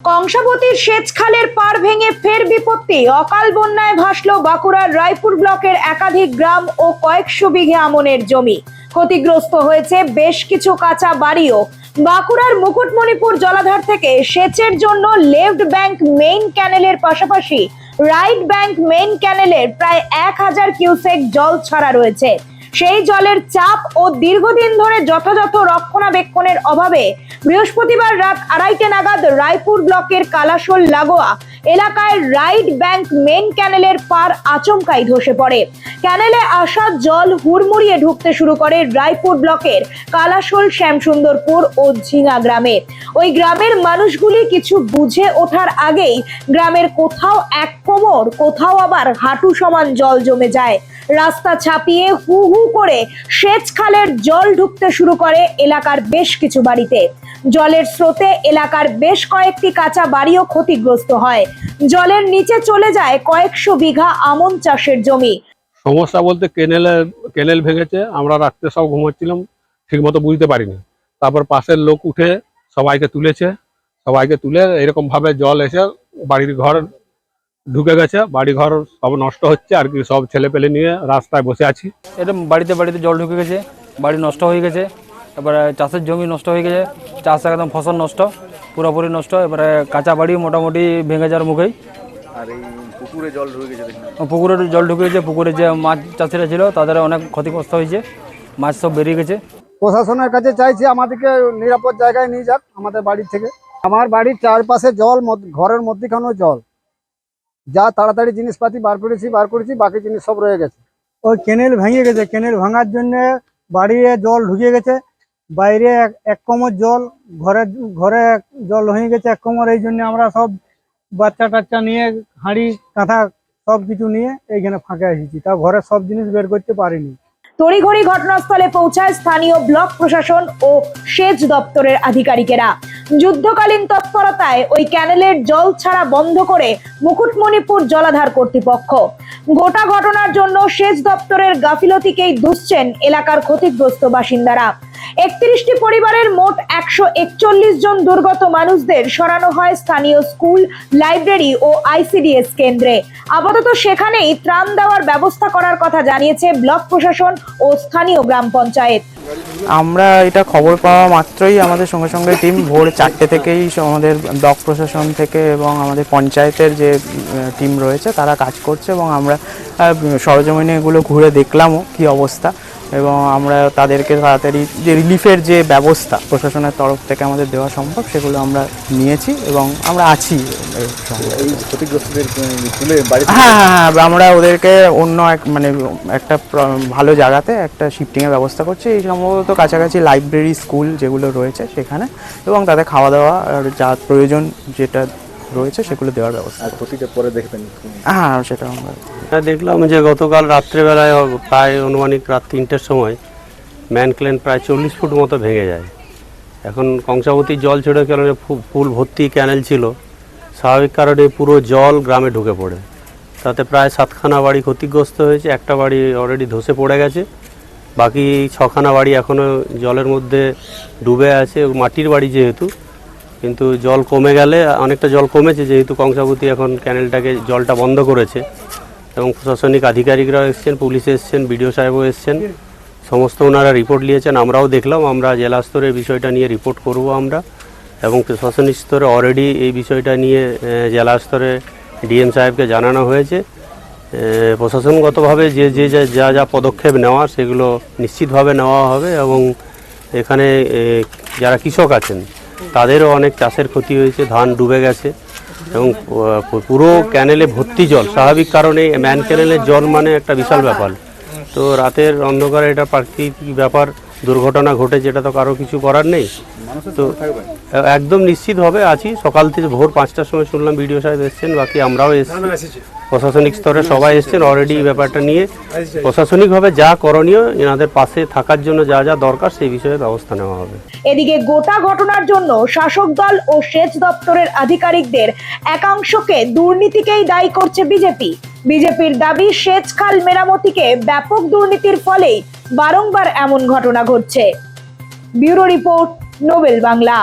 কংসাবতীর সেচ খালের পাড় ভেঙে ফের বিপত্তি। অকাল বন্যায় ভাসলো বাঁকুড়ার রায়পুর ব্লকের একাধিক গ্রাম ও কয়েকশো বিঘে আমনের জমি। ক্ষতিগ্রস্ত হয়েছে বেশ কিছু কাঁচা বাড়িও। বাঁকুড়ার মুকুটমণিপুর জলাধার থেকে সেচের জন্য লেফট ব্যাংক মেইন ক্যানেলের পাশাপাশি রাইট ব্যাংক মেইন ক্যানেলের প্রায় 1000 কিউসেক জল ছাড়া রয়েছে। সেই জলের চাপ ও দীর্ঘদিন ধরে যথাযথ রক্ষণাবেক্ষণের অভাবে বৃহস্পতিবার রাত 2:30 নাগাদ রায়পুর ব্লকের কালাশোল লাগোয়া এলাকায় রাইট ব্যাংক মেইন ক্যানেলের পার আচমকাই ধসে পড়ে। ক্যানেলে আসা জল হুড়মুড়িয়ে ঢুকতে শুরু করে রায়পুর ব্লকের কালাশোল, শ্যামসুন্দরপুর ও ঝিঙা গ্রামে। ওই গ্রামের মানুষগুলি কিছু বুঝে ওঠার আগেই গ্রামের কোথাও এক কোমর, কোথাও আবার হাঁটু সমান জল জমে যায়। রাস্তা ছাপিয়ে হু হু করে সেচ খালের জল ঢুকতে শুরু করে এলাকার বেশ কিছু বাড়িতে। জলের স্রোতে এলাকার বেশ কয়েকটি কাঁচা বাড়িও ক্ষতিগ্রস্ত হয়। জলের নিচে চলে যায় কয়েকশো বিঘা আমন চাষের জমি। সমস্যা বলতে কেনেল ভেঙেছে। আমরা রাত্রে সব ঘুমোচ্ছিলাম, ঠিক মতো বুঝতে পারিনি। তারপর পাশের লোক উঠে সবাইকে তুলে এরকম ভাবে জল এসে বাড়ির ঘর ঢুকে গেছে। বাড়ি ঘর সব নষ্ট হচ্ছে আর কি। সব ছেলে পেলে নিয়ে রাস্তায় বসে আছি। এটা বাড়িতে জল ঢুকে গেছে, বাড়ি নষ্ট হয়ে গেছে। এবারে চাষের জমি নষ্ট হয়ে গেছে, চাষ একদম ফসল নষ্ট, পুরোপুরি নষ্ট। এবারে কাঁচা বাড়ি মোটামুটি ভেঙে যাওয়ার মুখেই। আর এই পুকুরে জল ঢুকে গেছে, পুকুরে জল ঢুকে গেছে। পুকুরে যে মাছ চাষিরা ছিল তাদের অনেক ক্ষতিগ্রস্ত হয়েছে, মাছ সব বেরিয়ে গেছে। প্রশাসনের কাছে চাইছি আমাদেরকে নিরাপদ জায়গায় নিয়ে যাক আমাদের বাড়ি থেকে। আমার বাড়ির চারপাশে জল, ঘরের মধ্যখানেও জল। যা তাড়াতাড়ি জিনিসপাতি বার করেছি, বাকি জিনিস সব রয়ে গেছে। ওই কেনেল ভেঙে গেছে, কেনেল ভাঙার জন্য বাড়িতে জল ঢুকে গেছে। বাইরে এক কোমর জল, ঘরে জল হয়ে গেছে এক কোমর। এই জন্য আমরা সব বাচ্চা টাচ্চা নিয়ে, হাঁড়ি কাঁথা সব কিছু নিয়ে এইখানে ফাঁকে এসেছি। তা ঘরের সব জিনিস বের করতে পারিনি। তড়িঘড়ি ঘটনাস্থলে পৌঁছায় স্থানীয় ব্লক প্রশাসন ও সেচ দপ্তরের আধিকারিকেরা। যুদ্ধকালীন তৎপরতায় ওই ক্যানেলের জল ছাড়া বন্ধ করে মুকুটমণিপুর জলাধার কর্তৃপক্ষ। গোটা ঘটনার জন্য সেচ দপ্তরের গাফিলতিকেই দুষছেন এলাকার ক্ষতিগ্রস্ত বাসিন্দারা। 31টি পরিবারের মোট 141 জন দুর্গত মানুষদের সরানো হয় স্থানীয় স্কুল, লাইব্রেরি ও ICDS কেন্দ্রে। আপাতত সেখানেই ত্রাণ দেওয়ার ব্যবস্থা করার কথা জানিয়েছে ব্লক প্রশাসন ও স্থানীয় গ্রাম পঞ্চায়েত। আমরা এটা খবর পাওয়া মাত্রই আমাদের সঙ্গে সঙ্গে টিম ভোর 4টে থেকেই আমাদের ব্লক প্রশাসন থেকে এবং আমাদের পঞ্চায়েতের যে টিম রয়েছে তারা কাজ করছে, এবং আমরা সরজমিনে এগুলো ঘুরে দেখলামও কি অবস্থা। এবং আমরা তাদেরকে তাড়াতাড়ি যে রিলিফের যে ব্যবস্থা প্রশাসনের তরফ থেকে আমাদের দেওয়া সম্ভব সেগুলো আমরা নিয়েছি এবং আমরা আছি। হ্যাঁ, আমরা ওদেরকে অন্য একটা ভালো জায়গাতে একটা শিফটিংয়ের ব্যবস্থা করছি। এই সম্ভবত কাছাকাছি লাইব্রেরি, স্কুল যেগুলো রয়েছে সেখানে, এবং তাদের খাওয়া দাওয়া আর যা প্রয়োজন যেটা রয়েছে সেগুলো দেওয়ার ব্যবস্থা। ক্ষতিটা পরে দেখবেন? হ্যাঁ, সেটা আমরা দেখলাম যে গতকাল রাত্রেবেলায় প্রায় আনুমানিক রাত 3টের সময় ম্যান ক্যানেল প্রায় 40 ফুট মতো ভেঙে যায়। এখন কংসাবতীর জল ছেড়ে কারণে ফুল ভর্তি ক্যানেল ছিল, স্বাভাবিক কারণে পুরো জল গ্রামে ঢুকে পড়ে। তাতে প্রায় 7খানা বাড়ি ক্ষতিগ্রস্ত হয়েছে। একটা বাড়ি অলরেডি ধসে পড়ে গেছে, বাকি 6খানা বাড়ি এখনও জলের মধ্যে ডুবে আছে। মাটির বাড়ি যেহেতু, কিন্তু জল কমে গেলে অনেকটা জল কমেছে যেহেতু কংসাবতী এখন ক্যানেলটাকে জলটা বন্ধ করেছে। এবং প্রশাসনিক আধিকারিকরাও এসছেন, পুলিশ এসছেন, বিডিও সাহেবও এসছেন, সমস্ত ওনারা রিপোর্ট নিয়েছেন। আমরাও দেখলাম। আমরা জেলা স্তরে বিষয়টা নিয়ে রিপোর্ট করব আমরা, এবং প্রশাসনিক স্তরে অলরেডি এই বিষয়টা নিয়ে জেলা স্তরে ডিএম সাহেবকে জানানো হয়েছে। প্রশাসনগতভাবে যে যা পদক্ষেপ নেওয়া সেগুলো নিশ্চিতভাবে নেওয়া হবে। এবং এখানে যারা কৃষক আছেন তাদেরও অনেক চাষের ক্ষতি হয়েছে, ধান ডুবে গেছে এবং পুরো ক্যানেলে ভর্তি জল। স্বাভাবিক কারণে ম্যান ক্যানেলের জল মানে একটা বিশাল ব্যাপার। তো রাতের অন্ধকারে এটা প্রাকৃতিক ব্যাপার, দুর্ঘটনা ঘটে, যেটা তো কারো কিছু করার নেই। তো একদম নিশ্চিত হবে আছি। সকাল থেকে ভোর 5টার সময় শুনলাম বিডিও সাহেব এসছেন, বাকি আমরাও এসেছি, প্রশাসনিক স্তরে সবাই এসছেন। অলরেডি ব্যাপারটা নিয়ে প্রশাসনিকভাবে যা করণীয়, এনাদের পাশে থাকার জন্য যা যা দরকার সেই বিষয়ে ব্যবস্থা নেওয়া হবে। এদিকে গোটা ঘটনার জন্য শাসক দল ও সেচ দপ্তরের আধিকারিকদের একাংশকে দুর্নীতিকেই দায়ী করছে বিজেপির দাবি সেচ খাল মেরামতিকে ব্যাপক দুর্নীতির ফলেই বারংবার এমন ঘটনা ঘটছে। Bureau report, Nobel Bangla.